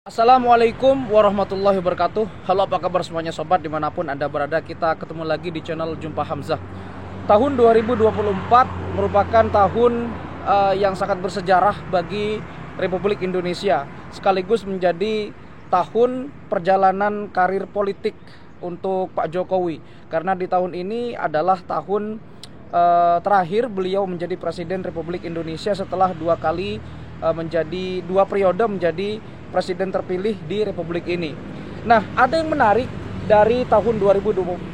Assalamualaikum warahmatullahi wabarakatuh. Halo, apa kabar semuanya sobat dimanapun Anda berada. Kita ketemu lagi di channel Jumpa Hamzah. Tahun 2024 merupakan tahun yang sangat bersejarah bagi Republik Indonesia, sekaligus menjadi tahun perjalanan karir politik untuk Pak Jokowi. Karena di tahun ini adalah tahun terakhir beliau menjadi Presiden Republik Indonesia setelah dua periode menjadi presiden terpilih di Republik ini. Nah, ada yang menarik dari tahun 2024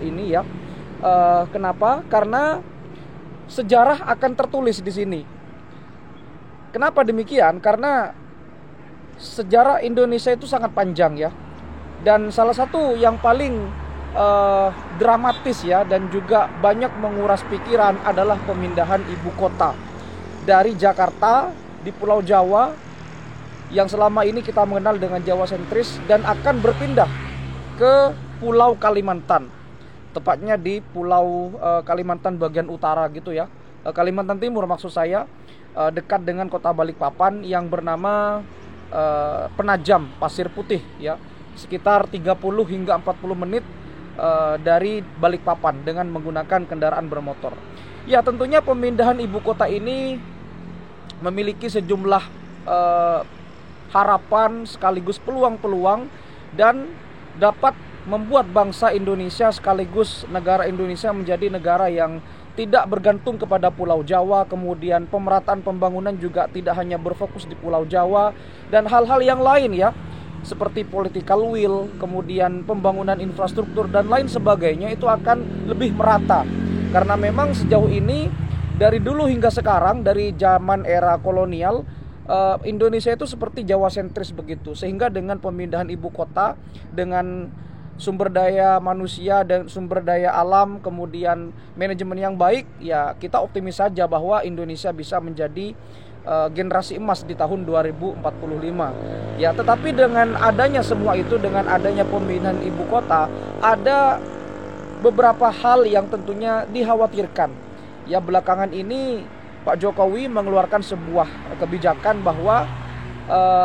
ini ya. Kenapa? Karena sejarah akan tertulis di sini. Kenapa demikian? Karena sejarah Indonesia itu sangat panjang ya. Dan salah satu yang paling dramatis ya dan juga banyak menguras pikiran adalah pemindahan ibu kota dari Jakarta di Pulau Jawa yang selama ini kita mengenal dengan Jawa sentris dan akan berpindah ke Pulau Kalimantan, tepatnya di Pulau Kalimantan bagian utara gitu ya, Kalimantan Timur maksud saya, dekat dengan kota Balikpapan yang bernama Penajam Pasir Putih ya, sekitar 30 hingga 40 menit dari Balikpapan dengan menggunakan kendaraan bermotor. Ya, tentunya pemindahan ibu kota ini memiliki sejumlah harapan sekaligus peluang-peluang dan dapat membuat bangsa Indonesia sekaligus negara Indonesia menjadi negara yang tidak bergantung kepada Pulau Jawa. Kemudian pemerataan pembangunan juga tidak hanya berfokus di Pulau Jawa dan hal-hal yang lain ya, seperti political will, kemudian pembangunan infrastruktur dan lain sebagainya itu akan lebih merata. Karena memang sejauh ini dari dulu hingga sekarang, dari zaman era kolonial, Indonesia itu seperti Jawa sentris begitu. Sehingga dengan pemindahan ibu kota, dengan sumber daya manusia dan sumber daya alam, kemudian manajemen yang baik, ya kita optimis saja bahwa Indonesia bisa menjadi generasi emas di tahun 2045. Ya, tetapi dengan adanya semua itu, dengan adanya pemindahan ibu kota, ada beberapa hal yang tentunya dikhawatirkan. Ya, belakangan ini Pak Jokowi mengeluarkan sebuah kebijakan bahwa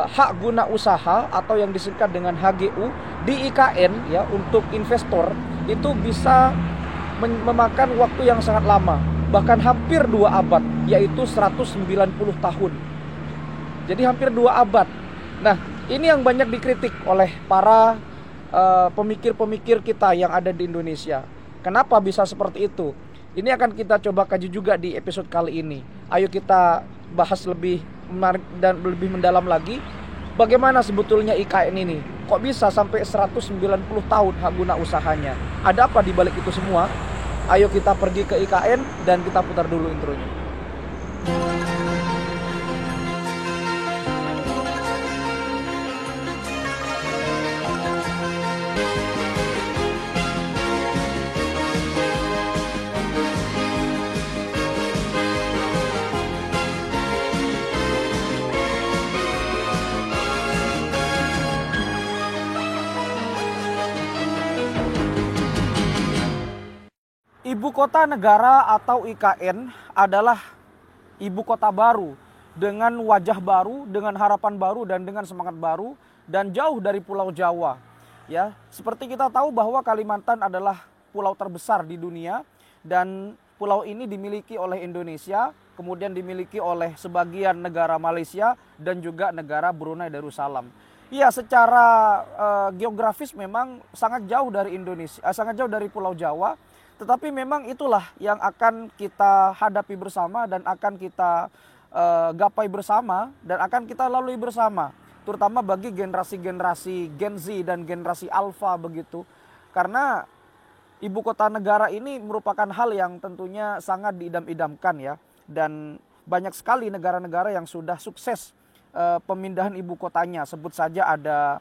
hak guna usaha atau yang disingkat dengan HGU di IKN ya untuk investor itu bisa memakan waktu yang sangat lama, bahkan hampir 2 abad, yaitu 190 tahun. Jadi hampir 2 abad. Nah, ini yang banyak dikritik oleh para pemikir-pemikir kita yang ada di Indonesia. Kenapa bisa seperti itu? Ini akan kita coba kaji juga di episode kali ini. Ayo kita bahas lebih menarik dan lebih mendalam lagi. Bagaimana sebetulnya IKN ini? Kok bisa sampai 190 tahun hak guna usahanya? Ada apa di balik itu semua? Ayo kita pergi ke IKN dan kita putar dulu intronya. Ibu kota negara atau IKN adalah ibu kota baru dengan wajah baru, dengan harapan baru dan dengan semangat baru dan jauh dari Pulau Jawa. Ya, seperti kita tahu bahwa Kalimantan adalah pulau terbesar di dunia dan pulau ini dimiliki oleh Indonesia, kemudian dimiliki oleh sebagian negara Malaysia dan juga negara Brunei Darussalam. Iya, secara geografis memang sangat jauh dari Indonesia, sangat jauh dari Pulau Jawa. Tetapi memang itulah yang akan kita hadapi bersama dan akan kita gapai bersama dan akan kita lalui bersama. Terutama bagi generasi-generasi Gen Z dan generasi Alpha begitu. Karena ibu kota negara ini merupakan hal yang tentunya sangat diidam-idamkan ya. Dan banyak sekali negara-negara yang sudah sukses pemindahan ibu kotanya. Sebut saja ada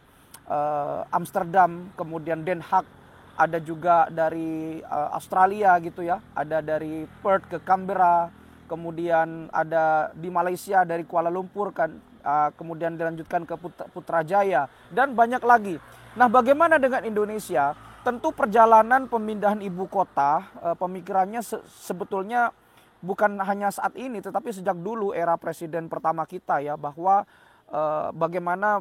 Amsterdam, kemudian Den Haag, ada juga dari Australia gitu ya, ada dari Perth ke Canberra, kemudian ada di Malaysia dari Kuala Lumpur kan, kemudian dilanjutkan ke Putrajaya dan banyak lagi. Nah, bagaimana dengan Indonesia? Tentu perjalanan pemindahan ibu kota, pemikirannya sebetulnya bukan hanya saat ini, tetapi sejak dulu era presiden pertama kita ya, bahwa bagaimana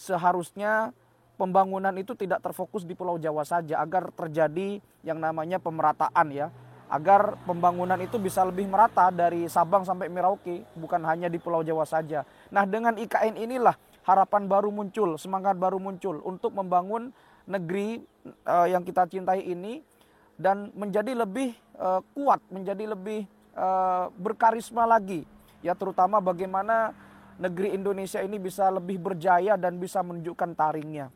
seharusnya pembangunan itu tidak terfokus di Pulau Jawa saja, agar terjadi yang namanya pemerataan ya. Agar pembangunan itu bisa lebih merata dari Sabang sampai Merauke, bukan hanya di Pulau Jawa saja. Nah, dengan IKN inilah harapan baru muncul, semangat baru muncul untuk membangun negeri yang kita cintai ini dan menjadi lebih kuat, menjadi lebih berkarisma lagi. Ya, terutama bagaimana negeri Indonesia ini bisa lebih berjaya dan bisa menunjukkan taringnya.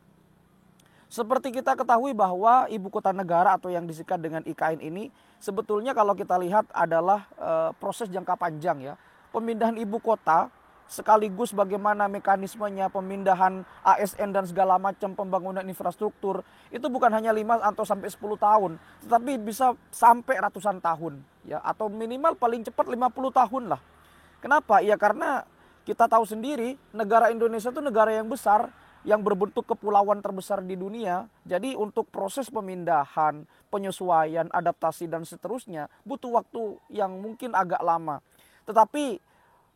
Seperti kita ketahui bahwa ibu kota negara atau yang disingkat dengan IKN ini sebetulnya kalau kita lihat adalah proses jangka panjang ya. Pemindahan ibu kota sekaligus bagaimana mekanismenya pemindahan ASN dan segala macam pembangunan infrastruktur itu bukan hanya 5 atau sampai 10 tahun, tetapi bisa sampai ratusan tahun ya, atau minimal paling cepat 50 tahun lah. Kenapa? Ya karena kita tahu sendiri negara Indonesia itu negara yang besar, yang berbentuk kepulauan terbesar di dunia. Jadi untuk proses pemindahan, penyesuaian, adaptasi dan seterusnya butuh waktu yang mungkin agak lama. Tetapi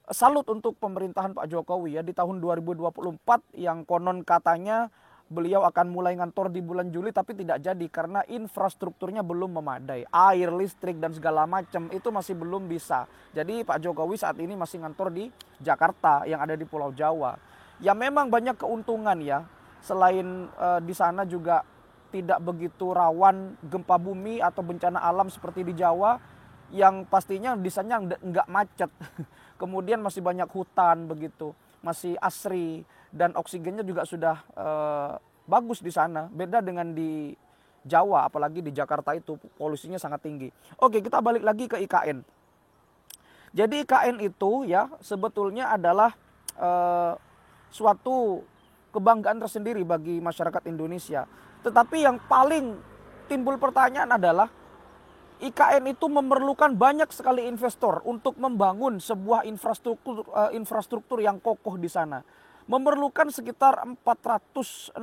salut untuk pemerintahan Pak Jokowi ya, di tahun 2024 yang konon katanya beliau akan mulai ngantor di bulan Juli, tapi tidak jadi karena infrastrukturnya belum memadai. Air, listrik dan segala macam itu masih belum bisa. Jadi Pak Jokowi saat ini masih ngantor di Jakarta yang ada di Pulau Jawa. Ya memang banyak keuntungan ya, selain di sana juga tidak begitu rawan gempa bumi atau bencana alam seperti di Jawa, yang pastinya di sana nggak macet. Kemudian masih banyak hutan begitu, masih asri, dan oksigennya juga sudah bagus di sana. Beda dengan di Jawa, apalagi di Jakarta itu polusinya sangat tinggi. Oke, kita balik lagi ke IKN. Jadi IKN itu ya sebetulnya adalah suatu kebanggaan tersendiri bagi masyarakat Indonesia. Tetapi yang paling timbul pertanyaan adalah IKN itu memerlukan banyak sekali investor untuk membangun sebuah infrastruktur yang kokoh di sana. Memerlukan sekitar 466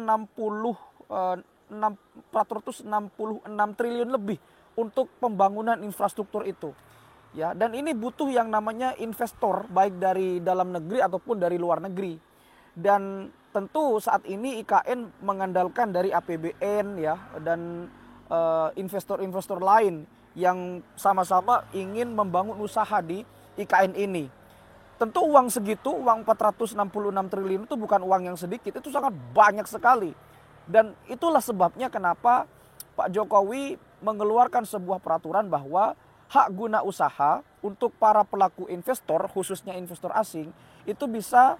triliun lebih untuk pembangunan infrastruktur itu. Ya, dan ini butuh yang namanya investor baik dari dalam negeri ataupun dari luar negeri. Dan tentu saat ini IKN mengandalkan dari APBN ya, dan investor-investor lain yang sama-sama ingin membangun usaha di IKN ini. Tentu uang segitu, uang 466 triliun itu bukan uang yang sedikit, itu sangat banyak sekali. Dan itulah sebabnya kenapa Pak Jokowi mengeluarkan sebuah peraturan bahwa hak guna usaha untuk para pelaku investor, khususnya investor asing, itu bisa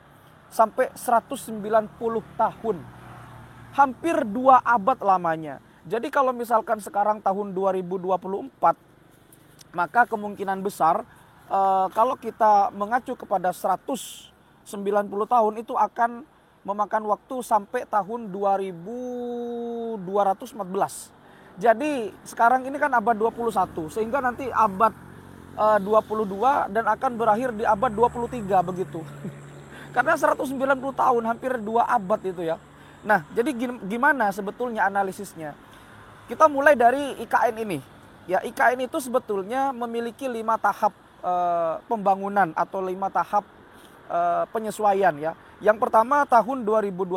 sampai 190 tahun. Hampir 2 abad lamanya. Jadi kalau misalkan sekarang tahun 2024, maka kemungkinan besar kalau kita mengacu kepada 190 tahun itu akan memakan waktu sampai tahun 2214. Jadi sekarang ini kan abad 21, sehingga nanti abad 22 dan akan berakhir di abad 23 begitu. Karena 190 tahun, hampir 2 abad itu ya. Nah, jadi gimana sebetulnya analisisnya? Kita mulai dari IKN ini. Ya, IKN itu sebetulnya memiliki 5 tahap pembangunan atau 5 tahap penyesuaian ya. Yang pertama tahun 2022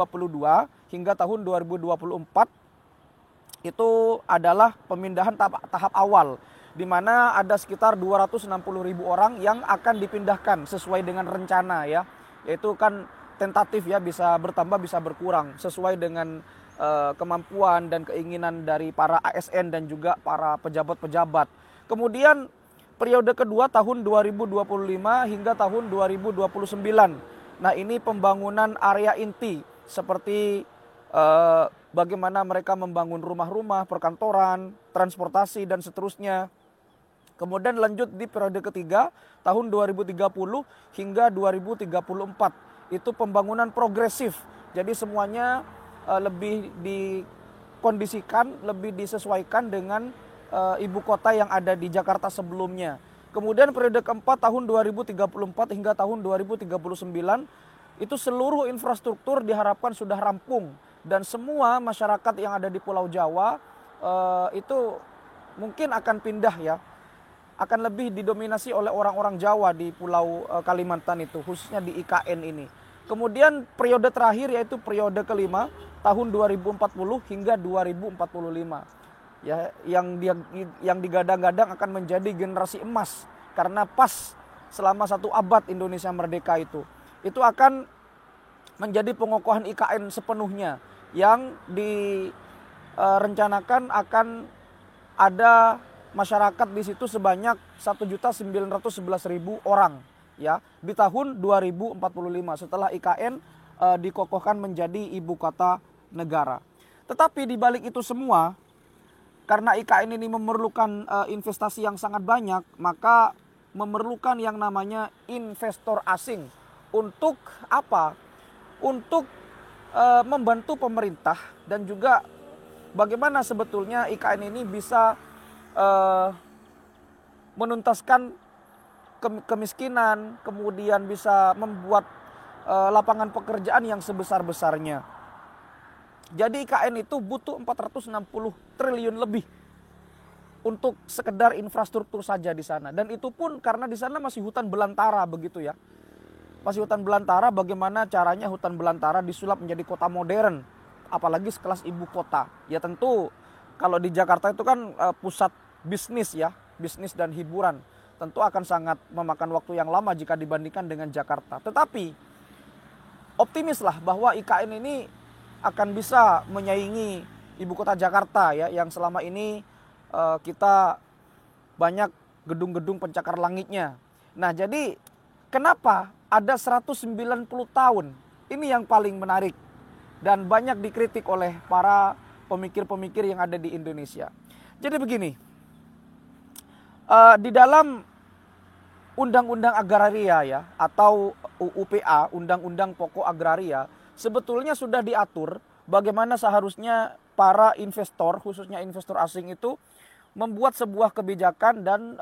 hingga tahun 2024 itu adalah pemindahan tahap awal, di mana ada sekitar 260.000 orang yang akan dipindahkan sesuai dengan rencana ya. Yaitu kan tentatif ya, bisa bertambah bisa berkurang sesuai dengan kemampuan dan keinginan dari para ASN dan juga para pejabat-pejabat. Kemudian periode kedua tahun 2025 hingga tahun 2029. Nah, ini pembangunan area inti seperti bagaimana mereka membangun rumah-rumah, perkantoran, transportasi dan seterusnya. Kemudian lanjut di periode ketiga tahun 2030 hingga 2034. Itu pembangunan progresif. Jadi semuanya lebih dikondisikan, lebih disesuaikan dengan ibu kota yang ada di Jakarta sebelumnya. Kemudian periode keempat tahun 2034 hingga tahun 2039 itu seluruh infrastruktur diharapkan sudah rampung, dan semua masyarakat yang ada di Pulau Jawa itu mungkin akan pindah ya, akan lebih didominasi oleh orang-orang Jawa di Pulau Kalimantan itu, khususnya di IKN ini. Kemudian periode terakhir yaitu periode kelima tahun 2040 hingga 2045. Ya, yang digadang-gadang akan menjadi generasi emas karena pas selama 1 abad Indonesia merdeka itu akan menjadi pengokohan IKN sepenuhnya yang direncanakan akan ada masyarakat di situ sebanyak 1.911.000 orang ya di tahun 2045 setelah IKN dikokohkan menjadi ibu kota negara. Tetapi di balik itu semua, karena IKN ini memerlukan investasi yang sangat banyak, maka memerlukan yang namanya investor asing. Untuk apa? Untuk membantu pemerintah dan juga bagaimana sebetulnya IKN ini bisa menuntaskan kemiskinan, kemudian bisa membuat lapangan pekerjaan yang sebesar-besarnya. Jadi IKN itu butuh 460 triliun lebih untuk sekedar infrastruktur saja di sana. Dan itu pun karena di sana masih hutan belantara begitu ya. Masih hutan belantara, bagaimana caranya hutan belantara disulap menjadi kota modern. Apalagi sekelas ibu kota. Ya tentu kalau di Jakarta itu kan pusat bisnis ya. Bisnis dan hiburan. Tentu akan sangat memakan waktu yang lama jika dibandingkan dengan Jakarta. Tetapi optimislah bahwa IKN ini akan bisa menyaingi ibu kota Jakarta ya, yang selama ini kita banyak gedung-gedung pencakar langitnya. Nah, jadi kenapa ada 190 tahun? Ini yang paling menarik dan banyak dikritik oleh para pemikir-pemikir yang ada di Indonesia. Jadi begini, di dalam Undang-Undang Agraria ya, atau UUPA, Undang-Undang Pokok Agraria, sebetulnya sudah diatur bagaimana seharusnya para investor, khususnya investor asing itu membuat sebuah kebijakan dan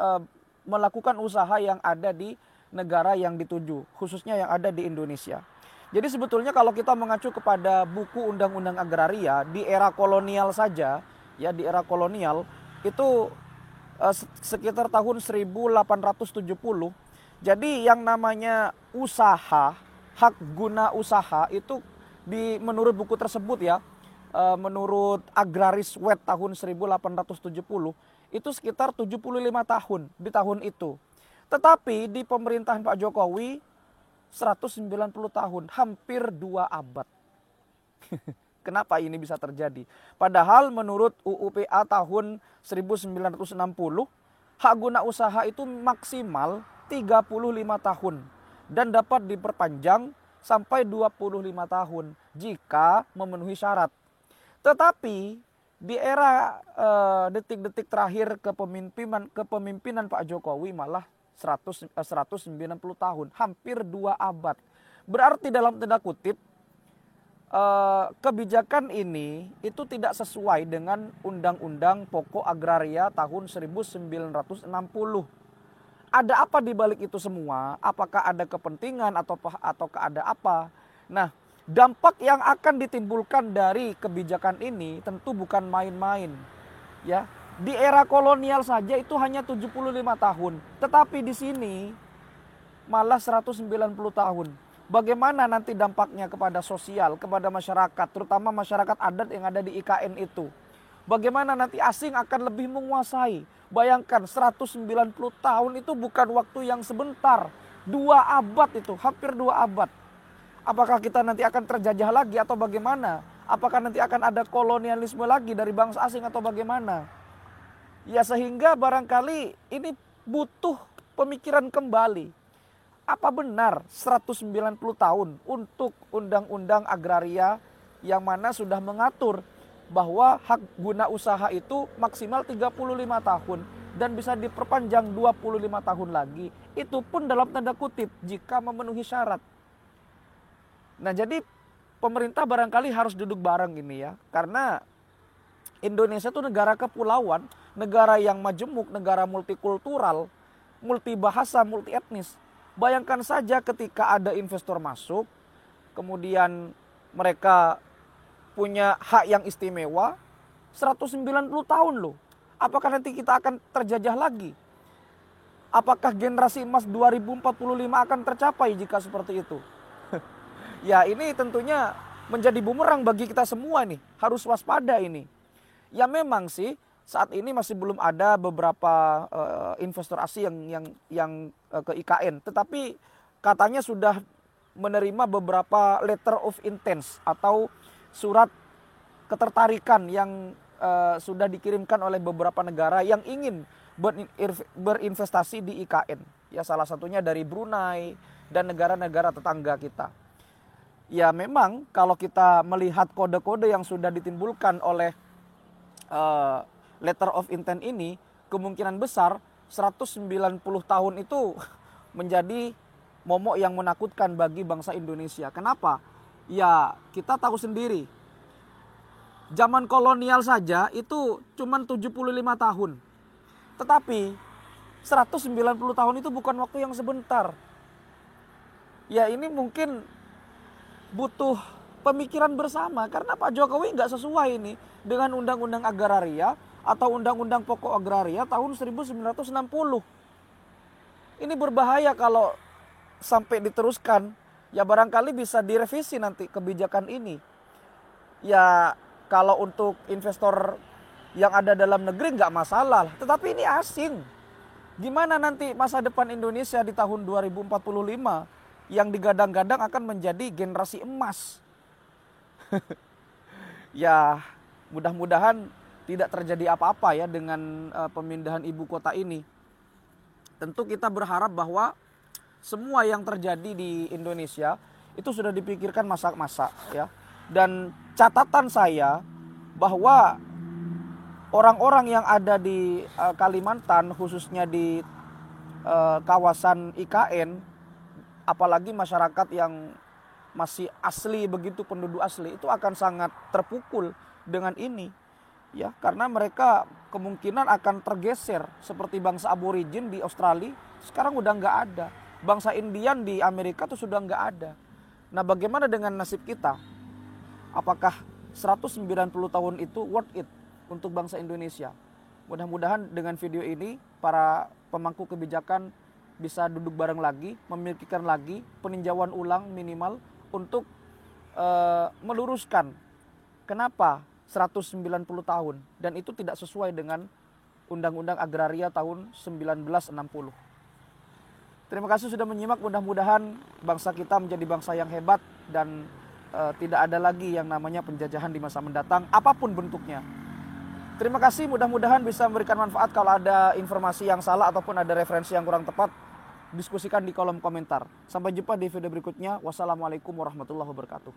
melakukan usaha yang ada di negara yang dituju, khususnya yang ada di Indonesia. Jadi sebetulnya kalau kita mengacu kepada buku Undang-Undang Agraria di era kolonial saja, ya di era kolonial itu sekitar tahun 1870. Jadi yang namanya usaha, hak guna usaha itu menurut buku tersebut ya, menurut Agraris Wet tahun 1870 itu sekitar 75 tahun di tahun itu. Tetapi di pemerintahan Pak Jokowi 190 tahun, hampir 2 abad. Kenapa ini bisa terjadi? Padahal menurut UUPA tahun 1960, hak guna usaha itu maksimal 35 tahun dan dapat diperpanjang sampai 25 tahun jika memenuhi syarat. Tetapi di era detik-detik terakhir kepemimpinan Pak Jokowi malah 190 tahun, hampir 2 abad. Berarti dalam tanda kutip kebijakan ini itu tidak sesuai dengan Undang-Undang Pokok Agraria tahun 1960. Ada apa di balik itu semua? Apakah ada kepentingan ataukah ada apa? Nah, dampak yang akan ditimbulkan dari kebijakan ini tentu bukan main-main. Ya, di era kolonial saja itu hanya 75 tahun, tetapi di sini malah 190 tahun. Bagaimana nanti dampaknya kepada sosial, kepada masyarakat, terutama masyarakat adat yang ada di IKN itu? Bagaimana nanti asing akan lebih menguasai? Bayangkan 190 tahun itu bukan waktu yang sebentar. 2 abad itu, hampir 2 abad. Apakah kita nanti akan terjajah lagi atau bagaimana? Apakah nanti akan ada kolonialisme lagi dari bangsa asing atau bagaimana? Ya sehingga barangkali ini butuh pemikiran kembali. Apa benar 190 tahun untuk Undang-Undang Agraria yang mana sudah mengatur bahwa hak guna usaha itu maksimal 35 tahun dan bisa diperpanjang 25 tahun lagi. Itu pun dalam tanda kutip jika memenuhi syarat. Nah jadi pemerintah barangkali harus duduk bareng ini ya. Karena Indonesia itu negara kepulauan, negara yang majemuk, negara multikultural, multibahasa, multi etnis. Bayangkan saja ketika ada investor masuk, kemudian mereka punya hak yang istimewa, 190 tahun loh. Apakah nanti kita akan terjajah lagi? Apakah generasi emas 2045 akan tercapai jika seperti itu? Ya ini tentunya menjadi bumerang bagi kita semua nih. Harus waspada ini. Ya memang sih saat ini masih belum ada beberapa investor asing yang ke IKN. Tetapi katanya sudah menerima beberapa letter of intent atau surat ketertarikan yang sudah dikirimkan oleh beberapa negara yang ingin berinvestasi di IKN. Ya salah satunya dari Brunei dan negara-negara tetangga kita. Ya memang kalau kita melihat kode-kode yang sudah ditimbulkan oleh letter of intent ini, kemungkinan besar 190 tahun itu menjadi momok yang menakutkan bagi bangsa Indonesia. Kenapa? Ya kita tahu sendiri. Zaman kolonial saja itu cuma 75 tahun. Tetapi 190 tahun itu bukan waktu yang sebentar. Ya ini mungkin butuh pemikiran bersama karena Pak Jokowi nggak sesuai ini dengan Undang-Undang Agraria atau Undang-Undang Pokok Agraria tahun 1960. Ini berbahaya kalau sampai diteruskan. Ya barangkali bisa direvisi nanti kebijakan ini. Ya kalau untuk investor yang ada dalam negeri nggak masalah, tetapi ini asing. Gimana nanti masa depan Indonesia di tahun 2045 yang digadang-gadang akan menjadi generasi emas? Ya mudah-mudahan tidak terjadi apa-apa ya dengan pemindahan ibu kota ini. Tentu kita berharap bahwa semua yang terjadi di Indonesia itu sudah dipikirkan masa-masa ya. Dan catatan saya bahwa orang-orang yang ada di Kalimantan, khususnya di kawasan IKN, apalagi masyarakat yang masih asli begitu, penduduk asli, itu akan sangat terpukul dengan ini. Ya, karena mereka kemungkinan akan tergeser seperti bangsa aborigin di Australia, sekarang udah nggak ada. Bangsa Indian di Amerika tuh sudah nggak ada. Nah, bagaimana dengan nasib kita? Apakah 190 tahun itu worth it untuk bangsa Indonesia? Mudah-mudahan dengan video ini para pemangku kebijakan bisa duduk bareng lagi, memikirkan lagi peninjauan ulang minimal untuk meluruskan kenapa 190 tahun dan itu tidak sesuai dengan Undang-Undang Agraria tahun 1960. Terima kasih sudah menyimak, mudah-mudahan bangsa kita menjadi bangsa yang hebat dan tidak ada lagi yang namanya penjajahan di masa mendatang, apapun bentuknya. Terima kasih, mudah-mudahan bisa memberikan manfaat. Kalau ada informasi yang salah ataupun ada referensi yang kurang tepat, diskusikan di kolom komentar. Sampai jumpa di video berikutnya. Wassalamualaikum warahmatullahi wabarakatuh.